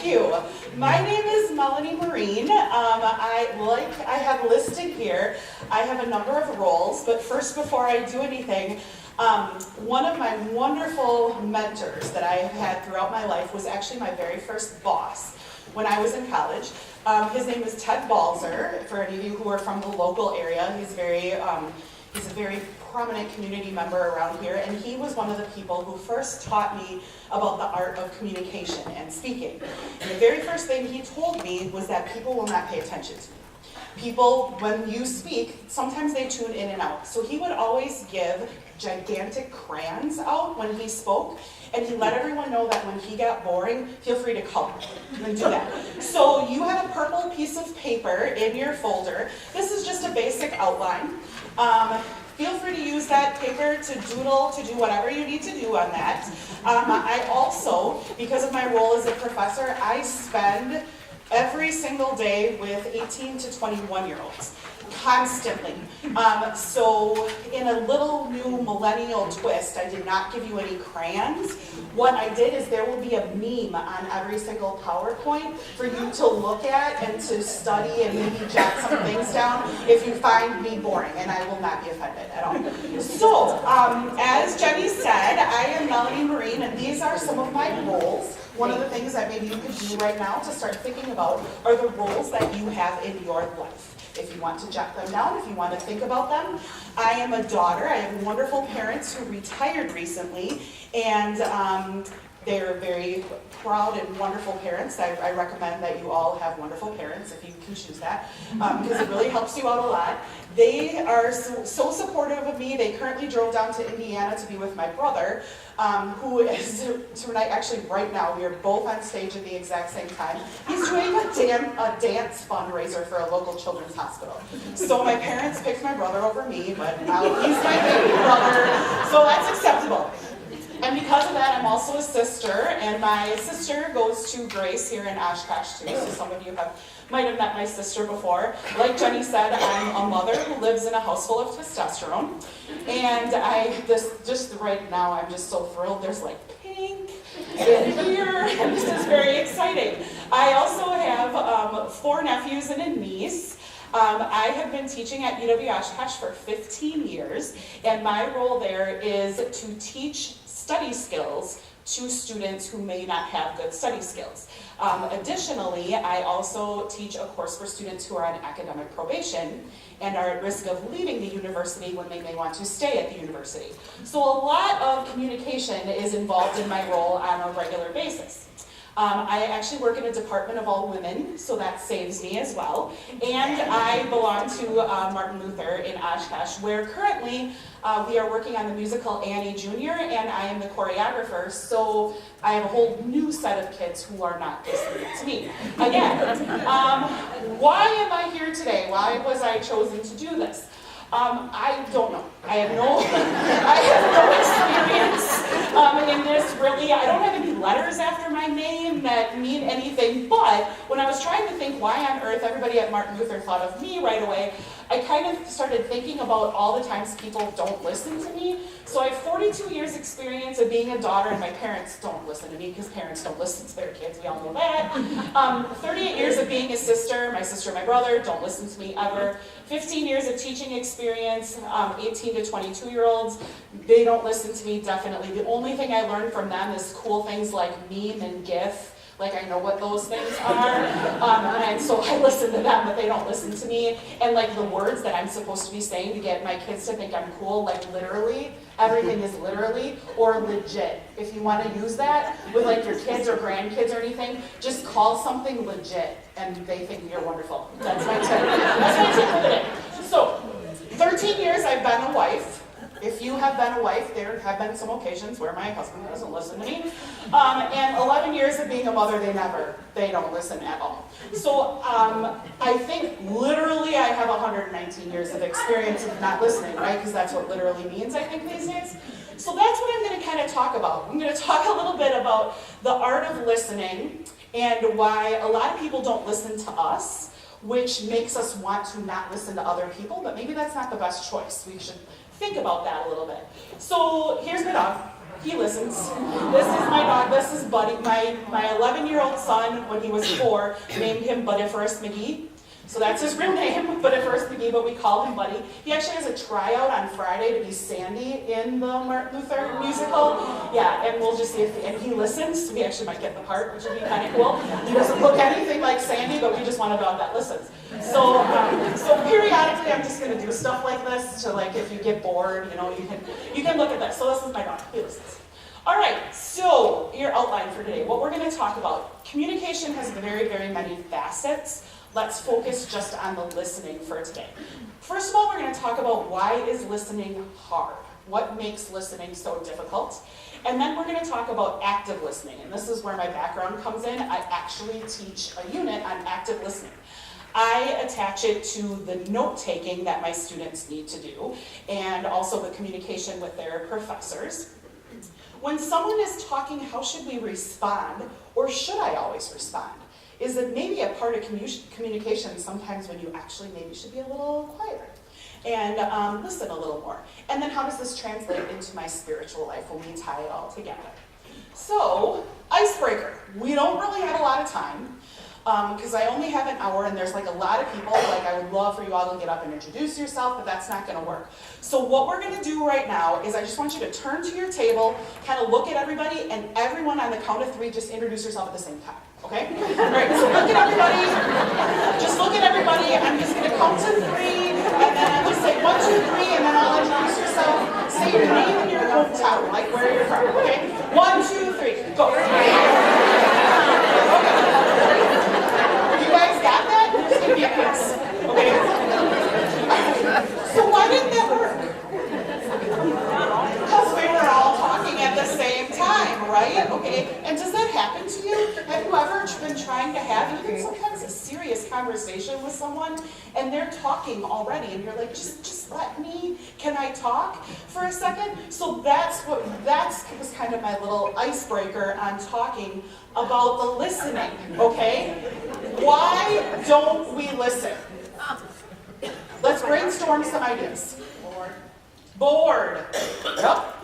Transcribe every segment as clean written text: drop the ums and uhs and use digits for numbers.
you. My name is Melanie Presentation. I have listed here, I have a number of roles, but first, before I do anything, one of my wonderful mentors that I have had throughout my life was actually my very first boss when I was in college. His name is Ted Balzer. For any of you who are from the local area, he's a very prominent community member around here, and he was one of the people who first taught me about the art of communication and speaking. And the very first thing he told me was that people will not pay attention to me. People, when you speak, sometimes they tune in and out. So he would always give gigantic crayons out when he spoke, and he let everyone know that when he got boring, feel free to color and do that. So you have a purple piece of paper in your folder. This is just a basic outline. Feel free to use that paper to doodle, to do whatever you need to do on that. I also, because of my role as a professor, I spend every single day with 18 to 21-year-olds, constantly. So in a little new millennial twist, I did not give you any crayons. What I did is there will be a meme on every single PowerPoint for you to look at and to study and maybe jot some things down if you find me boring, and I will not be offended at all. So, as Jenny said, I am Melanie Presentation, and these are some of my roles. One of the things that maybe you could do right now to start thinking about are the roles that you have in your life. If you want to jot them down, if you want to think about them. I am a daughter. I have wonderful parents who retired recently, and they're very proud and wonderful parents. I recommend that you all have wonderful parents if you can choose that, because it really helps you out a lot. They are so supportive of me. They currently drove down to Indiana to be with my brother, who is tonight, actually right now, we are both on stage at the exact same time. He's doing a dance fundraiser for a local children's hospital. So my parents picked my brother over me, but he's my baby brother, so that's acceptable. And because of that, I'm also a sister, and my sister goes to Grace here in Oshkosh too, so some of you might have met my sister before. Like Jenny said, I'm a mother who lives in a house full of testosterone, and just right now, I'm just so thrilled. There's like pink in here, and this is very exciting. I also have 4 nephews and a niece. I have been teaching at UW Oshkosh for 15 years, and my role there is to teach study skills to students who may not have good study skills. Additionally, I also teach a course for students who are on academic probation and are at risk of leaving the university when they may want to stay at the university. So a lot of communication is involved in my role on a regular basis. I actually work in a department of all women, so that saves me as well. And I belong to Martin Luther in Oshkosh, where currently we are working on the musical Annie Jr., and I am the choreographer, so I have a whole new set of kids who are not listening to me. Again, why am I here today? Why was I chosen to do this? I don't know. I have no experience in this, really. I don't have any letters after my name that mean anything, but when I was trying to think why on earth everybody at Martin Luther thought of me right away, I kind of started thinking about all the times people don't listen to me. So I have 42 years experience of being a daughter, and my parents don't listen to me because parents don't listen to their kids, we all know that. 38 years of being a sister, my sister and my brother don't listen to me ever. 15 years of teaching experience, 18 to 22-year-olds, they don't listen to me, definitely. The only thing I learned from them is cool things like meme and GIF. Like, I know what those things are, and so I listen to them, but they don't listen to me. And like the words that I'm supposed to be saying to get my kids to think I'm cool, like literally, everything is literally or legit. If you want to use that with like your kids or grandkids or anything, just call something legit, and they think you're wonderful. That's my tip. That's my tip for the day. So, 13 years I've been a wife. If you have been a wife, there have been some occasions where my husband doesn't listen to me. And 11 years of being a mother, they don't listen at all. So I think literally I have 119 years of experience of not listening, right? Because that's what literally means, I think, these days. So that's what I'm going to kind of talk about. I'm going to talk a little bit about the art of listening and why a lot of people don't listen to us, which makes us want to not listen to other people, but maybe that's not the best choice. We should think about that a little bit. So here's my dog. He listens. This is my dog. This is Buddy. My 11-year-old son, when he was 4, named him Buddy-Forrest McGee. So that's his real name, Buddy-Forrest McGee, but we call him Buddy. He actually has a tryout on Friday to be Sandy in the Martin Luther musical. Yeah, and we'll just see if, and he listens. We actually might get the part, which would be kind of cool. He doesn't look anything like Sandy, but we just want a dog that listens. So periodically I'm just gonna do stuff like this to, like, if you get bored, you can look at this. So this is my dog, he listens. All right, so your outline for today. What we're gonna talk about. Communication has very, very many facets. Let's focus just on the listening for today. First of all, we're going to talk about why is listening hard? What makes listening so difficult? And then we're going to talk about active listening. And this is where my background comes in. I actually teach a unit on active listening. I attach it to the note-taking that my students need to do, and also the communication with their professors. When someone is talking, how should we respond, or should I always respond? Is it maybe a part of communication sometimes when you actually maybe should be a little quieter and listen a little more? And then how does this translate into my spiritual life when we tie it all together? So, icebreaker. We don't really have a lot of time because I only have an hour and there's like a lot of people. Like, I would love for you all to get up and introduce yourself, but that's not going to work. So what we're going to do right now is I just want you to turn to your table, kind of look at everybody, and everyone on the count of 3 just introduce yourself at the same time. Okay? All right, so look at everybody. Just look at everybody. I'm just going to count to 3, and then I'm going to say 1, 2, 3, and then I'll introduce yourself. Say your name and your hometown, like where you're from. Okay? 1, 2, 3, go. Okay. You guys got that? There's going to be a pass. Okay? So why didn't that work? Because we were all talking at the same time, right? Okay, and does that happen to you? Have you ever been trying to have even sometimes a serious conversation with someone and they're talking already and you're like, just let me, can I talk for a second? So that was kind of my little icebreaker on talking about the listening, okay? Why don't we listen? Let's brainstorm some ideas. Bored. Yep.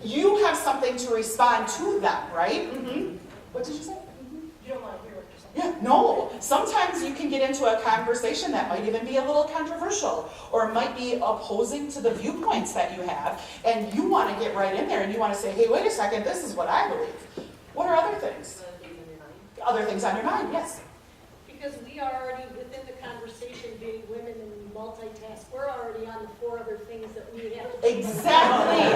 You have something to respond to them, right? Mm-hmm. What did you say? Mm-hmm. You don't want to hear what you're saying. Yeah, no. Sometimes you can get into a conversation that might even be a little controversial or might be opposing to the viewpoints that you have, and you want to get right in there and you want to say, hey, wait a second, this is what I believe. What are other things? Other things on your mind, yes. Because we are already within the conversation, being women and multitask, we're already on the 4 other things that we have to do. Exactly.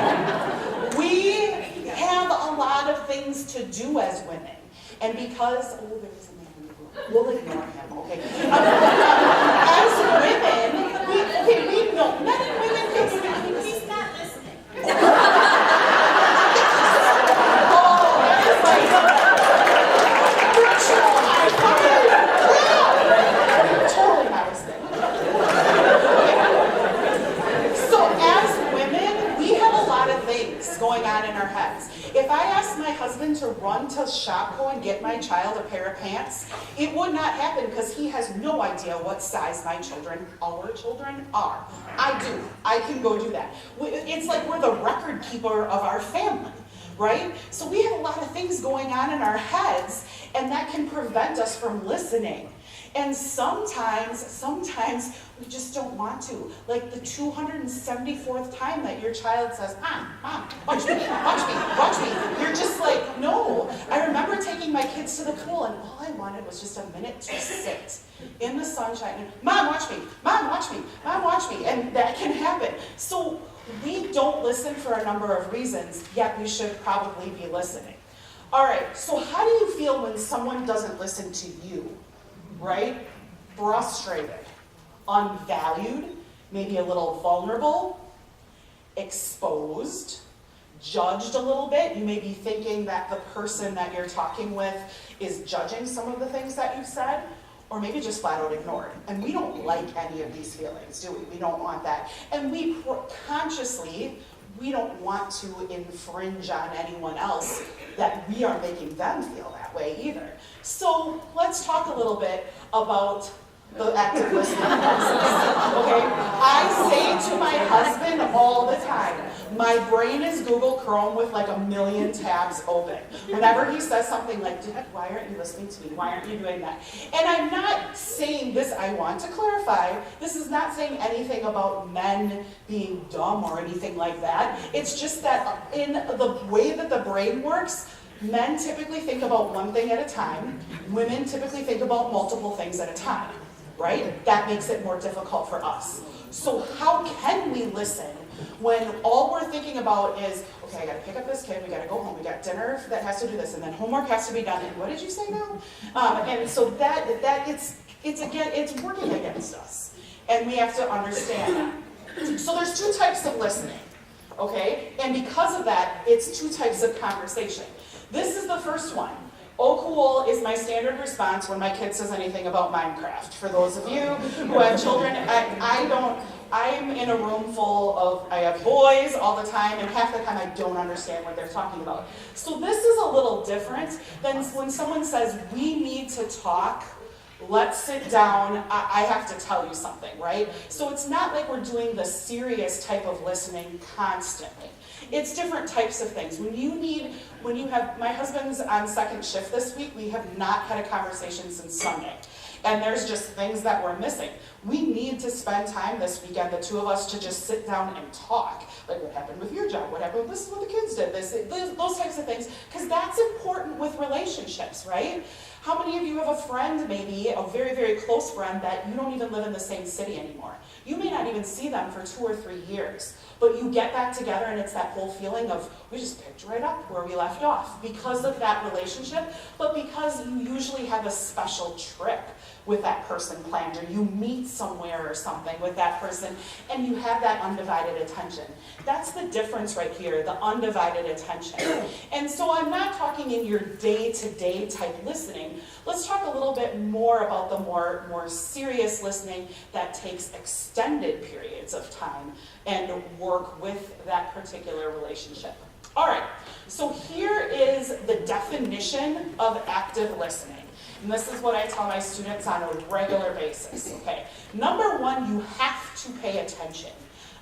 We have a lot of things to do as women. And because, oh, there's a man in the room. We'll ignore him, okay? As women, we know, men and women can do. He's not listening. Totally not listening. So as women, we have a lot of things going on in our heads. If I asked my husband to run to Shopko and get my child a pair of pants, it would not happen because he has no idea what size our children are. I do. I can go do that. It's like we're the record keeper of our family. Right? So we have a lot of things going on in our heads, and that can prevent us from listening. And sometimes we just don't want to. Like the 274th time that your child says, Mom, watch me. You're just like, no. I remember taking my kids to the pool, and all I wanted was just a minute to sit in the sunshine. And, Mom, watch me. Mom, watch me. Mom, watch me. And that can happen. So we don't listen for a number of reasons, yet we should probably be listening. All right, so how do you feel when someone doesn't listen to you? Right? Frustrated, unvalued, maybe a little vulnerable, exposed, judged a little bit. You may be thinking that the person that you're talking with is judging some of the things that you've said, or maybe just flat out ignored. And we don't like any of these feelings, do we? We don't want that. And we consciously, we don't want to infringe on anyone else that we are making them feel that way either. So let's talk a little bit about the active listening process, okay? I say to my husband all the time, my brain is Google Chrome with like a million tabs open. Whenever he says something like, why aren't you listening to me? Why aren't you doing that? And I'm not saying this, I want to clarify, this is not saying anything about men being dumb or anything like that. It's just that in the way that the brain works, men typically think about one thing at a time. Women typically think about multiple things at a time, right? That makes it more difficult for us. So how can we listen when all we're thinking about is, okay, I gotta pick up this kid, we gotta go home, we got dinner that has to do this, and then homework has to be done, and what did you say now? And so that it's working against us. And we have to understand that. So there's two types of listening, okay? And because of that, it's two types of conversation. This is the first one. Oh, cool is my standard response when my kid says anything about Minecraft. For those of you who have children, I'm in a room full of, I have boys all the time, and half the time I don't understand what they're talking about. So this is a little different than when someone says, we need to talk, let's sit down, I have to tell you something, right? So it's not like we're doing the serious type of listening constantly. It's different types of things. When you have, my husband's on second shift this week, we have not had a conversation since Sunday. And there's just things that we're missing. We need to spend time this weekend, the two of us, to just sit down and talk. Like, what happened with your job? What happened? This is what the kids did. Those types of things. Because that's important with relationships, right? How many of you have a friend, maybe, a very, very close friend, that you don't even live in the same city anymore? You may not even see them for 2 or 3 years. But you get back together and it's that whole feeling of, we just picked right up where we left off because of that relationship, but because you usually have a special trip with that person planned, or you meet somewhere or something with that person, and you have that undivided attention. That's the difference right here, the undivided attention. And so I'm not talking in your day-to-day type listening. Let's talk a little bit more about the more serious listening that takes extended periods of time and work with that particular relationship. All right, so here is the definition of active listening. And this is what I tell my students on a regular basis, okay? Number one, you have to pay attention.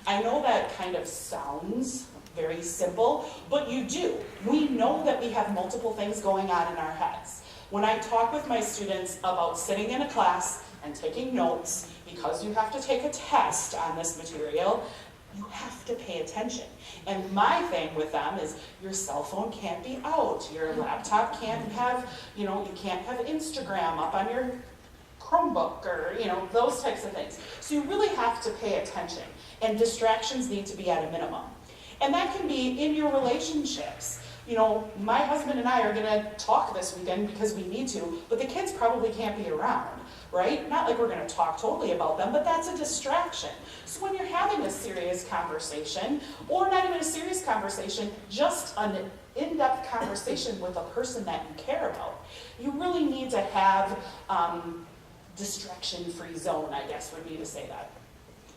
I know that kind of sounds very simple, but you do. We know that we have multiple things going on in our heads. When I talk with my students about sitting in a class and taking notes, because you have to take a test on this material, you have to pay attention. And my thing with them is your cell phone can't be out. Your laptop can't have, you can't have Instagram up on your Chromebook or, those types of things. So you really have to pay attention. And distractions need to be at a minimum. And that can be in your relationships. My husband and I are going to talk this weekend because we need to, but the kids probably can't be around, right? Not like we're going to talk totally about them, but that's a distraction. So when you're having a serious conversation, or not even a serious conversation, just an in-depth conversation with a person that you care about, you really need to have distraction-free zone, I guess would be to say that.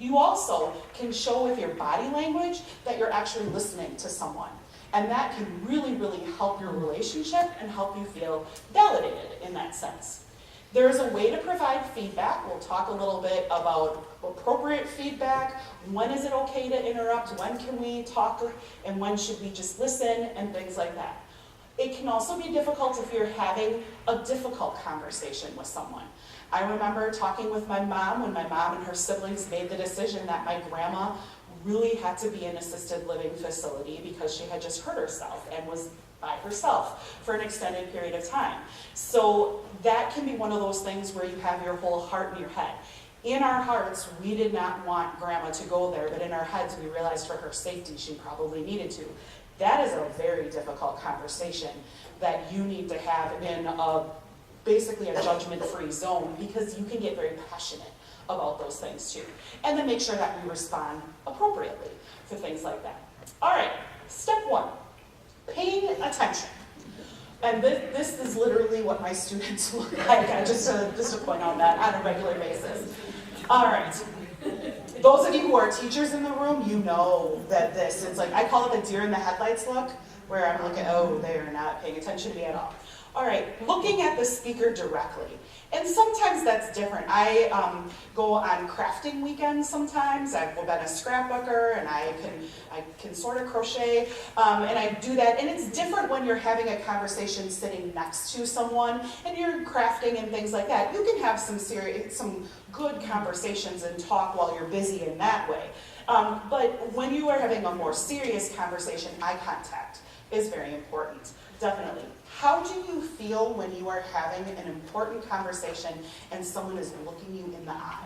You also can show with your body language that you're actually listening to someone. And that can really, really help your relationship and help you feel validated in that sense. There's a way to provide feedback. We'll talk a little bit about appropriate feedback. When is it okay to interrupt? When can we talk? And when should we just listen? And things like that. It can also be difficult if you're having a difficult conversation with someone. I remember talking with my mom when my mom and her siblings made the decision that my grandma really had to be in an assisted living facility because she had just hurt herself and was by herself for an extended period of time. So that can be one of those things where you have your whole heart in your head. In our hearts, we did not want grandma to go there, but in our heads, we realized for her safety, she probably needed to. That is a very difficult conversation that you need to have in basically a judgment-free zone, because you can get very passionate about those things too. And then make sure that we respond appropriately for things like that. All right, step one, paying attention. And this is literally what my students look like, just to point out that on a regular basis. All right, those of you who are teachers in the room, you know that it's like, I call it the deer in the headlights look, where I'm looking, oh, they're not paying attention to me at all. All right, looking at the speaker directly. And sometimes that's different. I go on crafting weekends sometimes. I've been a scrapbooker and I can sort of crochet and I do that. And it's different when you're having a conversation sitting next to someone and you're crafting and things like that. You can have some good conversations and talk while you're busy in that way. But when you are having a more serious conversation, eye contact is very important, definitely. How do you feel when you are having an important conversation and someone is looking you in the eye?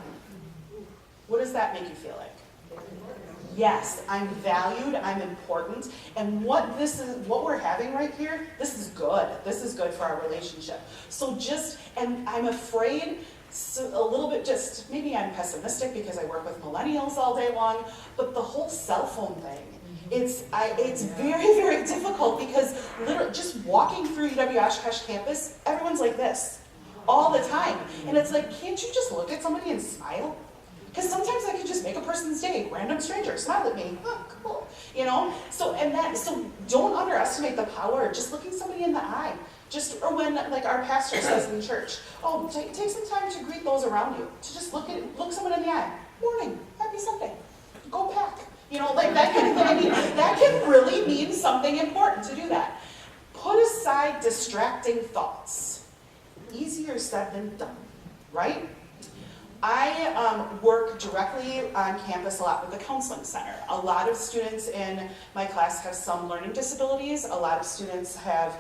What does that make you feel like? Yes, I'm valued, I'm important, and what we're having right here, this is good. This is good for our relationship. So and I'm afraid, a little bit maybe I'm pessimistic because I work with millennials all day long, but the whole cell phone thing, it's very, very difficult because literally just walking through UW-Oshkosh campus, everyone's like this all the time. And it's like, can't you just look at somebody and smile? Because sometimes I could just make a person's day, random stranger, smile at me, oh, cool, you know? So don't underestimate the power of just looking somebody in the eye. Or when, like our pastor says in church, oh, take some time to greet those around you, to just look someone in the eye. Morning, happy Sunday, go pack. You know, like that kind of thing. I mean, that can really mean something important to do that. Put aside distracting thoughts. Easier said than done, right? I work directly on campus a lot with the counseling center. A lot of students in my class have some learning disabilities. A lot of students have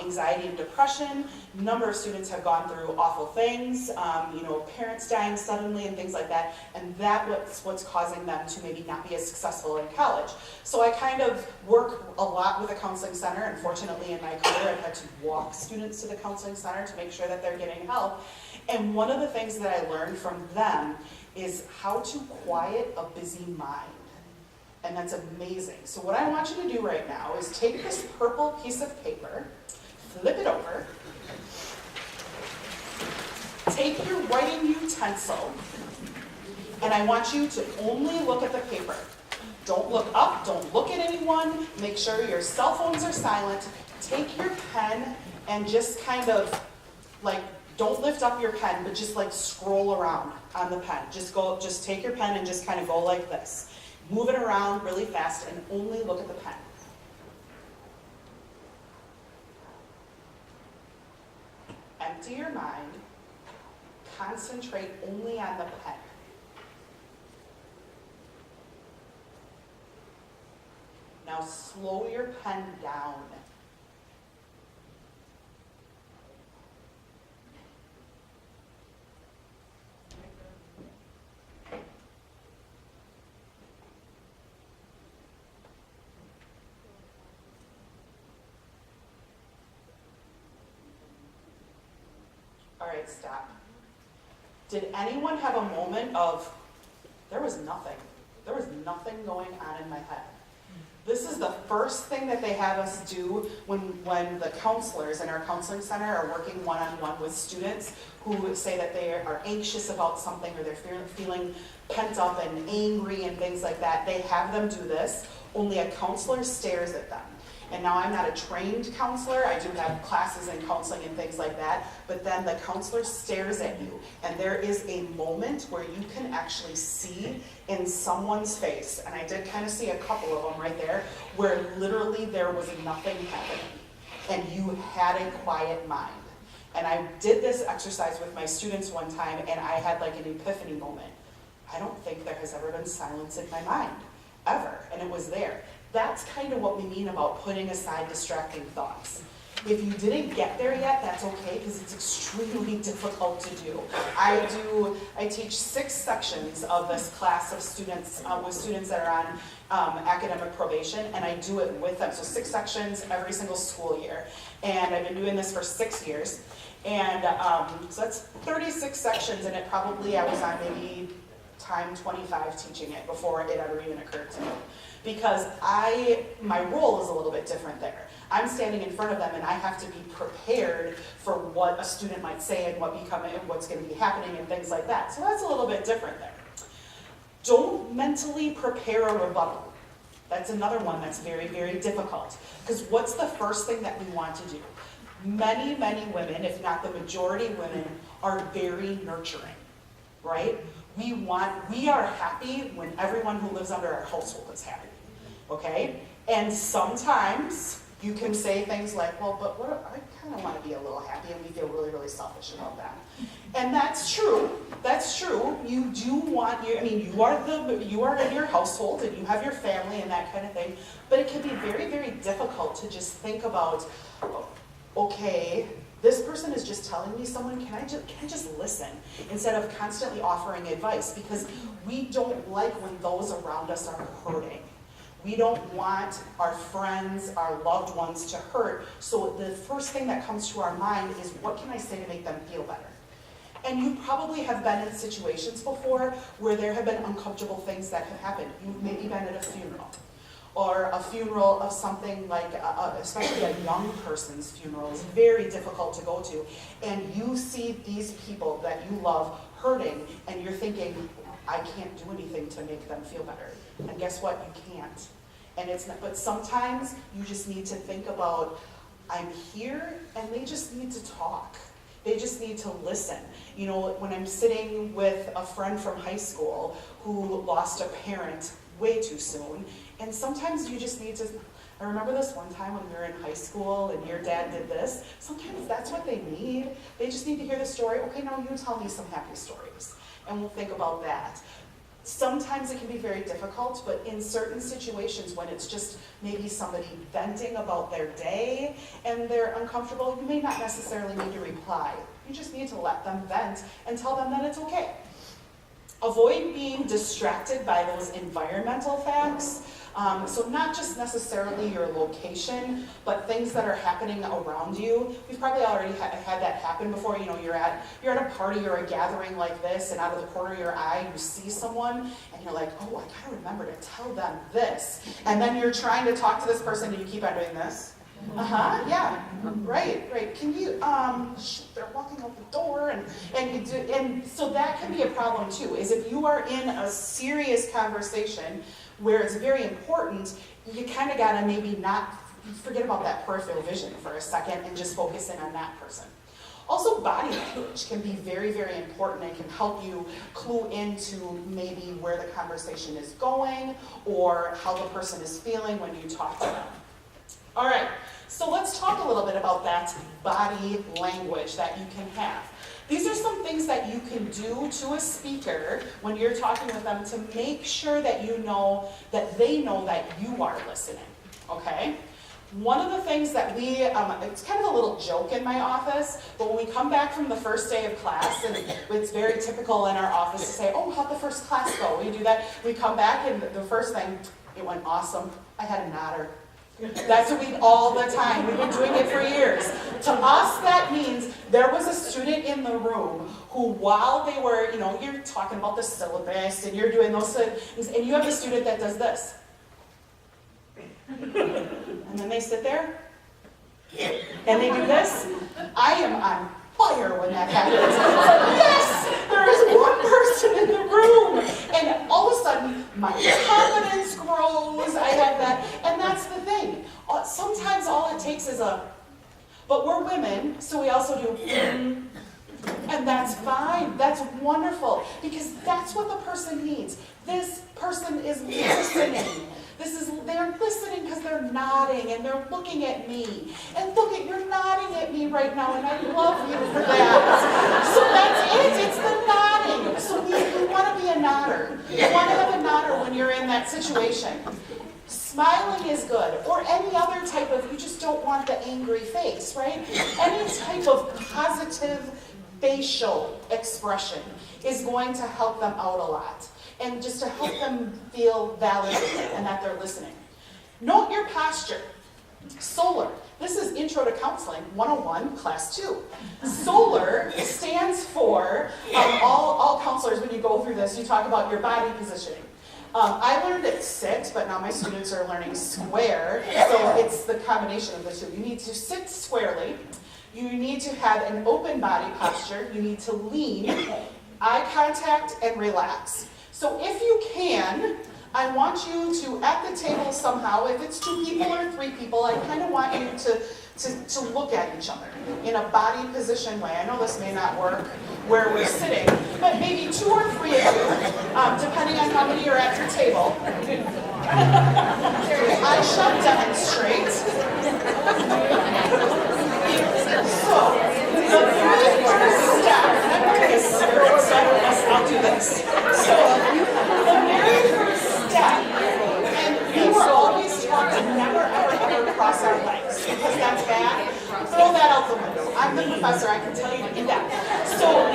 anxiety and depression. A number of students have gone through awful things, parents dying suddenly and things like that. And that's what's causing them to maybe not be as successful in college. So I kind of work a lot with the counseling center. Unfortunately, in my career, I've had to walk students to the counseling center to make sure that they're getting help. And one of the things that I learned from them is how to quiet a busy mind. And that's amazing. So what I want you to do right now is take this purple piece of paper, flip it over, take your writing utensil, and I want you to only look at the paper. Don't look up, don't look at anyone, make sure your cell phones are silent. Take your pen and just kind of don't lift up your pen, but just scroll around on the pen. Just take your pen and just kind of go like this. Move it around really fast and only look at the pen. Empty your mind. Concentrate only on the pen. Now slow your pen down. All right, stop. Did anyone have a moment of, there was nothing going on in my head? This is the first thing that they have us do when the counselors in our counseling center are working one-on-one with students who say that they are anxious about something or they're feeling pent up and angry and things like that. They have them do this, only a counselor stares at them. And now I'm not a trained counselor, I do have classes in counseling and things like that, but then the counselor stares at you, and there is a moment where you can actually see in someone's face, and I did kind of see a couple of them right there, where literally there was nothing happening, and you had a quiet mind. And I did this exercise with my students one time, and I had an epiphany moment. I don't think there has ever been silence in my mind, ever, and it was there. That's kind of what we mean about putting aside distracting thoughts. If you didn't get there yet, that's okay, because it's extremely difficult to do. I teach 6 sections of this class of students, with students that are on academic probation, and I do it with them. So 6 sections every single school year. And I've been doing this for 6 years. And so that's 36 sections, and I was on maybe time 25 teaching it before it ever even occurred to me. Because my role is a little bit different there. I'm standing in front of them and I have to be prepared for what a student might say and what's going to be happening and things like that. So that's a little bit different there. Don't mentally prepare a rebuttal. That's another one that's very, very difficult. Because what's the first thing that we want to do? Many, many women, if not the majority women, are very nurturing, right? We are happy when everyone who lives under our household is happy, okay? And sometimes you can say things like, well, but what, I kind of want to be a little happy, and we feel really, really selfish about that. And that's true. That's true. You do want, I mean, you are in your household, and you have your family and that kind of thing, but it can be very, very difficult to just think about, okay, this person is just telling me someone, can I just listen instead of constantly offering advice, because we don't like when those around us are hurting. We don't want our friends, our loved ones to hurt, so the first thing that comes to our mind is, what can I say to make them feel better? And you probably have been in situations before where there have been uncomfortable things that have happened. You've maybe been at a funeral, or a funeral of something like, especially a young person's funeral is very difficult to go to, and you see these people that you love hurting, and you're thinking, I can't do anything to make them feel better. And guess what? You can't. And it's not, but sometimes you just need to think about, I'm here, and they just need to talk. They just need to listen. You know, when I'm sitting with a friend from high school who lost a parent way too soon, and sometimes you just need to, I remember this one time when we were in high school and your dad did this. Sometimes that's what they need. They just need to hear the story. Okay, now you tell me some happy stories, and we'll think about that. Sometimes it can be very difficult, but in certain situations when it's just maybe somebody venting about their day and they're uncomfortable, you may not necessarily need to reply. You just need to let them vent and tell them that it's okay. Avoid being distracted by those environmental facts. So not just necessarily your location, but things that are happening around you. We've probably already had that happen before. You know, you're at a party or a gathering like this, and out of the corner of your eye, you see someone, and you're like, oh, I gotta remember to tell them this. And then you're trying to talk to this person, and you keep on doing this. Yeah, right. Can you, they're walking out the door, and so that can be a problem too, is if you are in a serious conversation where it's very important, you kind of gotta maybe not forget about that peripheral vision for a second and just focus in on that person. Also, body language can be very, very important and can help you clue into maybe where the conversation is going or how the person is feeling when you talk to them. All right, so let's talk a little bit about that body language that you can have. These are some things that you can do to a speaker when you're talking with them to make sure that you know that they know that you are listening, okay? One of the things that it's kind of a little joke in my office, but when we come back from the first day of class, and it's very typical in our office to say, oh, how'd the first class go? We do that. We come back, and the first thing, it went awesome. I had a nodder. That's what we all the time. We've been doing it for years. To us, that means there was a student in the room who, while they were, you know, you're talking about the syllabus and you're doing those things, and you have a student that does this. And then they sit there and they do this. I am on fire when that happens. It's like, yes, there is one person in the room. And all of a sudden, my confidence grows. I have that. And that's the thing. Sometimes all it takes is but we're women, so we also do, and that's fine. That's wonderful, because that's what the person needs. This person is listening. They're listening because they're nodding and they're looking at me. And look, you're nodding at me right now, and I love you for that. So that's it. It's the nodding. So you want to be a nodder. You want to have a nodder when you're in that situation. Smiling is good, or any other type of, you just don't want the angry face, right? Any type of positive facial expression is going to help them out a lot, and just to help them feel validated and that they're listening. Note your posture. Solar. This is Intro to Counseling 101, Class 2. Solar stands for, all counselors, when you go through this, you talk about your body positioning. I learned it sit, but now my students are learning square, so it's the combination of the two. You need to sit squarely. You need to have an open body posture. You need to lean, eye contact, and relax. So if you can, I want you to, at the table somehow, if it's 2 people or 3 people, I kind of want you to to look at each other in a body position way. I know this may not work where we're sitting, but maybe 2 or 3 of you, depending on how many are at your table. I shall demonstrate. So, the very first step, and I'm going to get scared, so I'll do this. So, the very first step, and we were always taught to never, ever, ever cross our legs, because that's bad. Throw that out the window. I'm the professor, I can tell you to do that. So,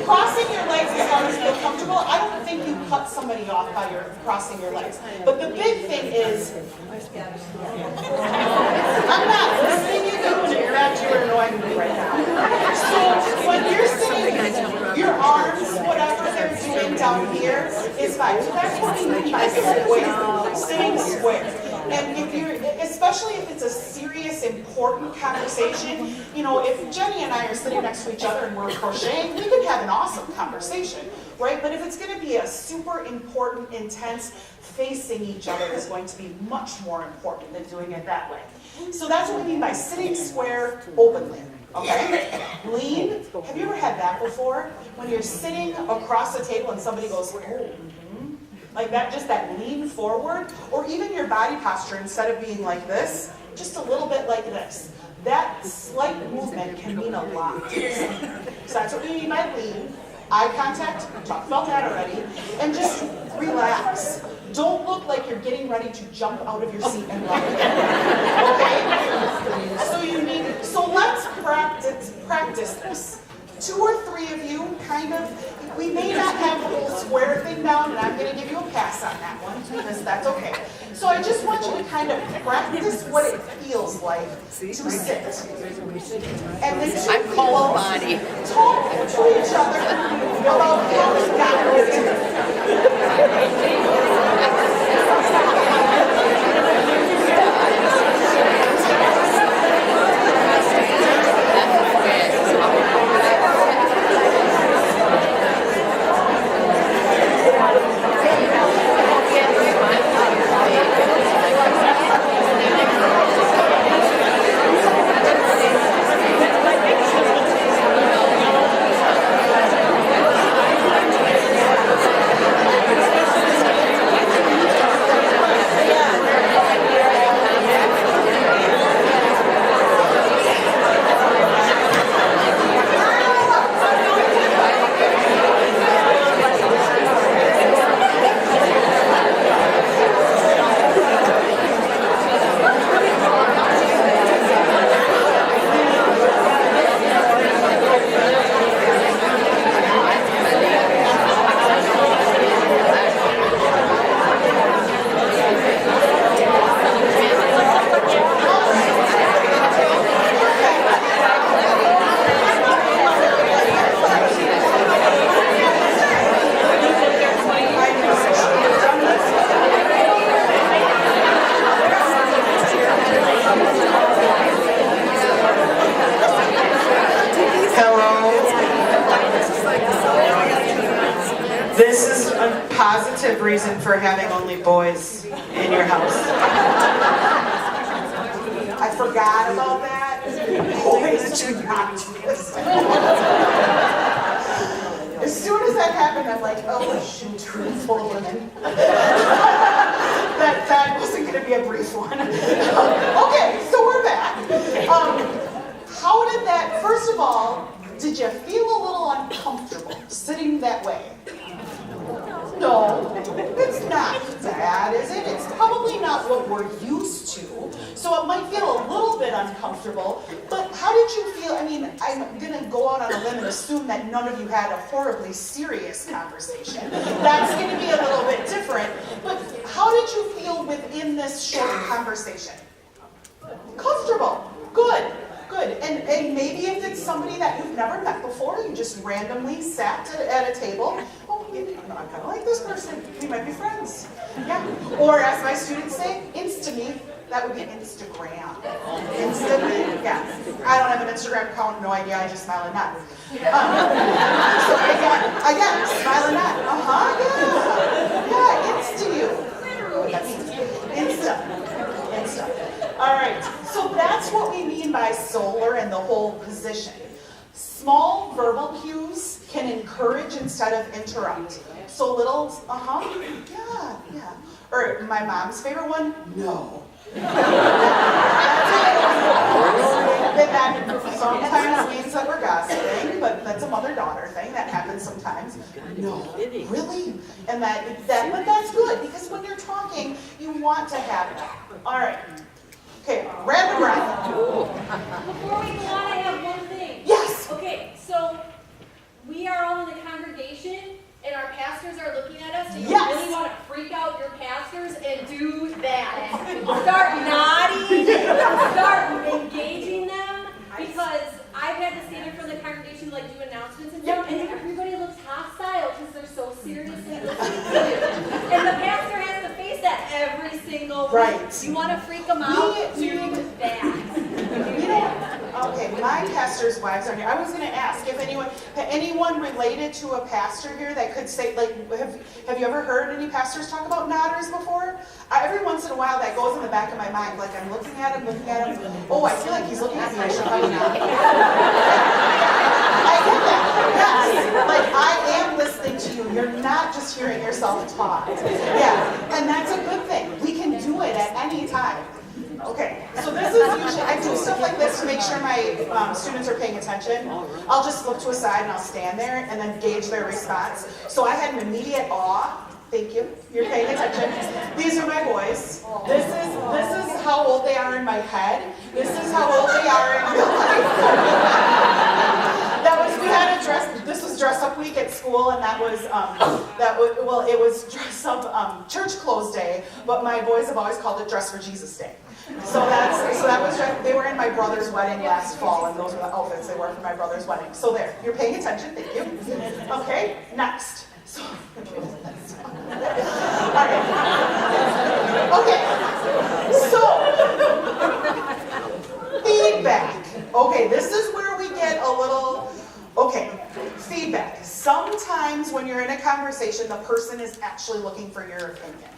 crossing your legs as long as you feel comfortable, I don't think you cut somebody off by your crossing your legs. But the big thing is, I'm not listening to you, and you're not, you're annoying me right now. So, when you're sitting, your arms, whatever they're doing down here, is fine. So that's what we mean by square, sitting square. And if you're, especially if it's a serious, important conversation, you know, if Jenny and I are sitting next to each other and we're crocheting, we could have an awesome conversation, right? But if it's going to be a super important, intense, facing each other is going to be much more important than doing it that way. So that's what we mean by sitting square openly. Okay? Lean. Have you ever had that before? When you're sitting across the table and somebody goes, oh, like that, just that lean forward, or even your body posture, instead of being like this, just a little bit like this. That slight movement can mean a lot. So that's what we mean by lean. Eye contact, we talked about that already, and just relax. Don't look like you're getting ready to jump out of your seat and run. Okay? So let's practice this. 2 or 3 of you, kind of, we may not have the whole square thing down, and I'm going to give you a pass on that one, because that's okay. So I just want you to kind of practice what it feels like to sit. And then I'm whole body. Talk to each other about how it got. This is a positive reason for having only boys in your house. I forgot about that. Boys do not do this. As soon as that happened, I'm like, oh shoot, room full of women. that wasn't going to be a brief one. Okay, so we're back. How did that, first of all, did you feel a little uncomfortable sitting that way? No, it's not bad, is it? It's probably not what we're used to, so it might feel a little bit uncomfortable, but how did you feel? I mean, I'm going to go out on a limb and assume that none of you had a horribly serious conversation. That's going to be a little bit different, but how did you feel within this short conversation? Comfortable. Good. Good. And maybe if it's somebody that you've never met before, you just randomly sat at a table, oh, I kind of like this person. We might be friends. Yeah. Or as my students say, Insta-me. That would be Instagram. Insta-me. Yeah. I don't have an Instagram account. No idea. I just smile and nod. So again, smile and nod. Yeah. Yeah. Insta you. What that means. Insta. All right, so that's what we mean by solar and the whole position. Small verbal cues can encourage instead of interrupt. So little, yeah. Or my mom's favorite one, no. That sometimes means that we're gossiping, but that's a mother-daughter thing. That happens sometimes. No, really? And but that's good, because when you're talking, you want to have that. All right. Okay, rapid breath. Before we go on, I have one thing. Yes. Okay, so we are all in the congregation, and our pastors are looking at us. Do you Yes. really want to freak out your pastors and do that? Start nodding, start engaging them, because I've had to stand in front of the congregation to do announcements and stuff, and everybody looks hostile because they're so serious and listening to you. And the pastor has to face that every single week. Right. You want to freak them out? Do that. Okay, my pastor's wives are here. I was going to ask if anyone related to a pastor here that could say, have you ever heard any pastors talk about nodders before? Every once in a while that goes in the back of my mind, I'm looking at him. Oh, I feel like he's looking at me, I should probably nod. I get that, yes. I am listening to you. You're not just hearing yourself talk. Yeah, and that's a good thing. We can do it at any time. Okay, so this is usually, I do stuff like this to make sure my students are paying attention. I'll just look to a side and I'll stand there and then gauge their response. So I had an immediate awe. Thank you, you're paying attention. These are my boys. This is how old they are in my head. This is how old they are in real life. We had a this was dress up week at school, and it was dress up church clothes day, but my boys have always called it dress for Jesus day. So that was they were in my brother's wedding last fall, and those were the outfits they wore for my brother's wedding. So there, you're paying attention, thank you. Okay, next. So, all right. Okay, so feedback. Okay, this is where we get a little. Okay, feedback. Sometimes when you're in a conversation, the person is actually looking for your opinion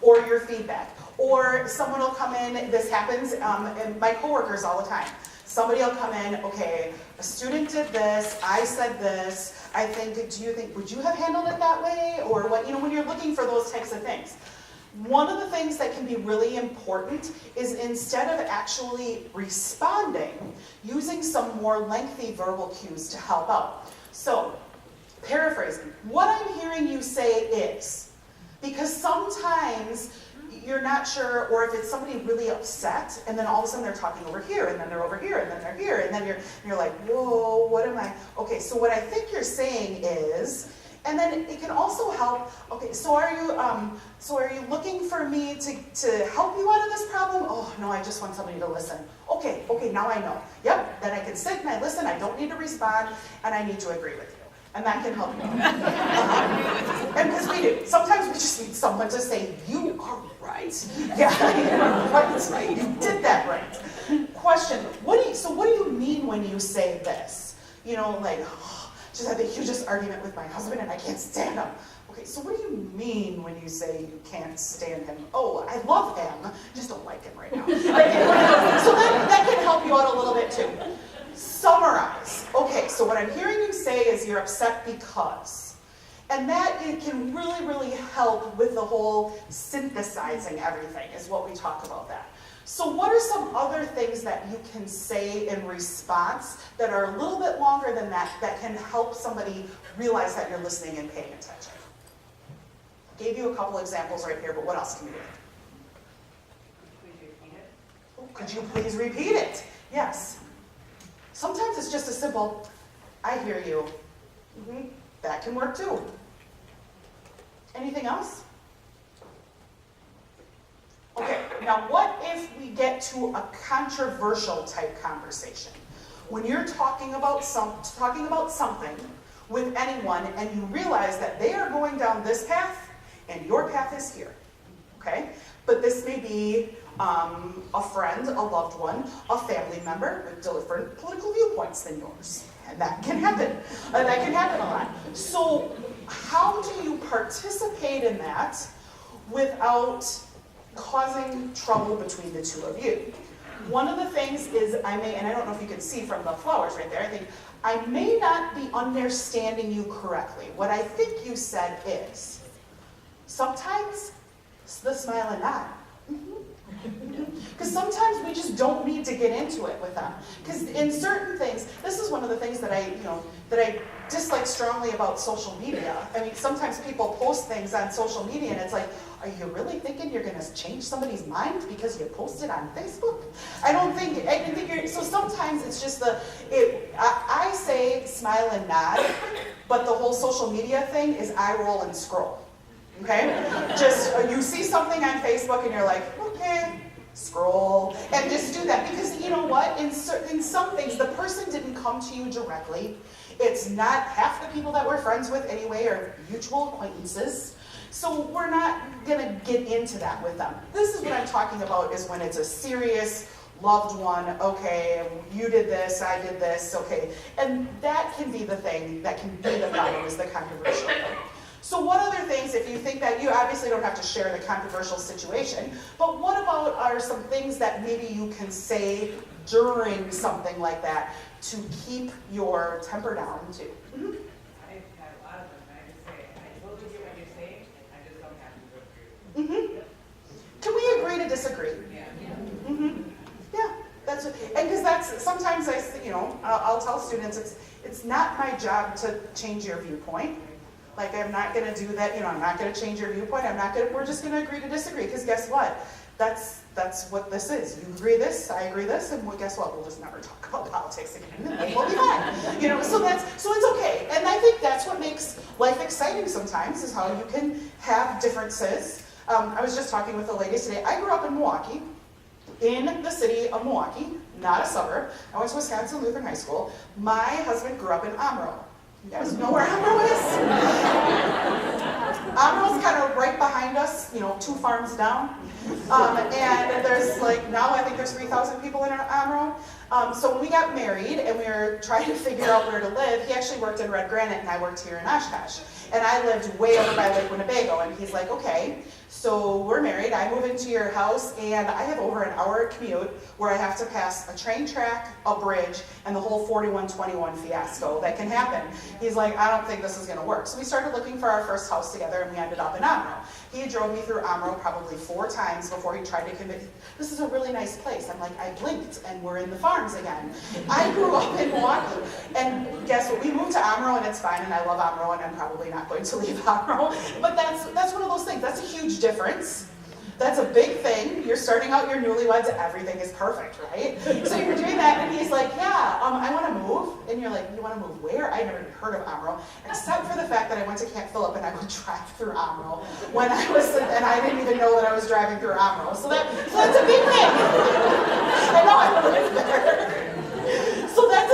or your feedback. Or someone will come in, this happens in my coworkers all the time. Somebody will come in, okay, a student did this, I said this, would you have handled it that way? Or what, when you're looking for those types of things. One of the things that can be really important is instead of actually responding, using some more lengthy verbal cues to help out. So, paraphrasing, what I'm hearing you say is, because sometimes you're not sure, or if it's somebody really upset, and then all of a sudden they're talking over here, and then they're over here, and then they're here, and then you're like, whoa, what am I? Okay, so what I think you're saying is, and then it can also help, okay, so are you looking for me to help you out of this problem? Oh, no, I just want somebody to listen. Okay, now I know. Yep, then I can sit and I listen, I don't need to respond, and I need to agree with you. And that can help you. And because we do. Sometimes we just need someone to say, you are right. Yeah, you are right. You did that right. Question, what do you mean when you say this? Just had the hugest argument with my husband and I can't stand him. Okay, so what do you mean when you say you can't stand him? Oh, I love him, just don't like him right now. So that can help you out a little bit too. Summarize. Okay, so what I'm hearing you say is you're upset because. And it can really, really help with the whole synthesizing everything is what we talk about that. So what are some other things that you can say in response that are a little bit longer than that can help somebody realize that you're listening and paying attention? Gave you a couple examples right here, but what else can you do? Could you please repeat it? Yes. Sometimes it's just a simple, I hear you. That can work too. Anything else? Okay, now what if we get to a controversial type conversation? When you're talking about something with anyone and you realize that they are going down this path and your path is here, okay? But this may be a friend, a loved one, a family member with different political viewpoints than yours. And that can happen. That can happen a lot. So how do you participate in that without causing trouble between the two of you? One of the things is I may, and I don't know if you can see from the flowers right there, I think, I may not be understanding you correctly. What I think you said is, sometimes the smile and nod. Because sometimes we just don't need to get into it with them. Because in certain things, this is one of the things that I dislike strongly about social media. I mean, sometimes people post things on social media and it's like, are you really thinking you're gonna change somebody's mind because you posted on Facebook? I didn't think you're, so sometimes it's just I say smile and nod, but the whole social media thing is eye roll and scroll. Okay? Just, you see something on Facebook and you're like, okay, scroll, and just do that. Because you know what? In some things, the person didn't come to you directly. It's not half the people that we're friends with anyway are mutual acquaintances. So we're not gonna get into that with them. This is what I'm talking about, is when it's a serious loved one, okay, you did this, I did this, okay. And that can be the thing that can be the problem, is the controversial thing. So what other things, if you think that, you obviously don't have to share the controversial situation, but what about are some things that maybe you can say during something like that to keep your temper down too? Mm-hmm. I have a lot of them, and I just say, I totally get what you're saying, I just don't have to agree. Mm-hmm. Can we agree to disagree? Yeah. Mm-hmm. Yeah, that's, and because that's, sometimes I'll tell students, it's not my job to change your viewpoint. Like, I'm not going to do that, I'm not going to change your viewpoint, we're just going to agree to disagree, because guess what? That's what this is. You agree this, I agree this, and well, guess what? We'll just never talk about politics again, and we'll be fine. So it's okay. And I think that's what makes life exciting sometimes, is how you can have differences. I was just talking with a lady today. I grew up in Milwaukee, in the city of Milwaukee, not a suburb. I went to Wisconsin Lutheran High School. My husband grew up in Amro. You guys know where Amro is? Amro's kind of right behind us, 2 farms down. And there's now I think there's 3,000 people in Amro. So when we got married and we were trying to figure out where to live, he actually worked in Red Granite and I worked here in Oshkosh. And I lived way over by Lake Winnebago, and he's like, okay, so we're married, I move into your house, and I have over an hour commute where I have to pass a train track, a bridge, and the whole 4121 fiasco that can happen. He's like, I don't think this is gonna work. So we started looking for our first house together, and we ended up in Amro. He drove me through Amro probably 4 times before he tried to convince me, this is a really nice place. I'm like, I blinked, and we're in the farms again. I grew up in Milwaukee, and guess what? We moved to Amro, and it's fine, and I love Amro, and I'm probably not going to leave Amro. But that's one of those things. That's a huge difference. That's a big thing. You're starting out your newlyweds, everything is perfect, right? So you're doing that, and he's like, yeah, I want to move. And you're like, you want to move where? I never even heard of Amro, except for the fact that I went to Camp Phillip and I would drive through Amro when I was, and I didn't even know that I was driving through Amro. So that's a big thing. I know I live there. So that's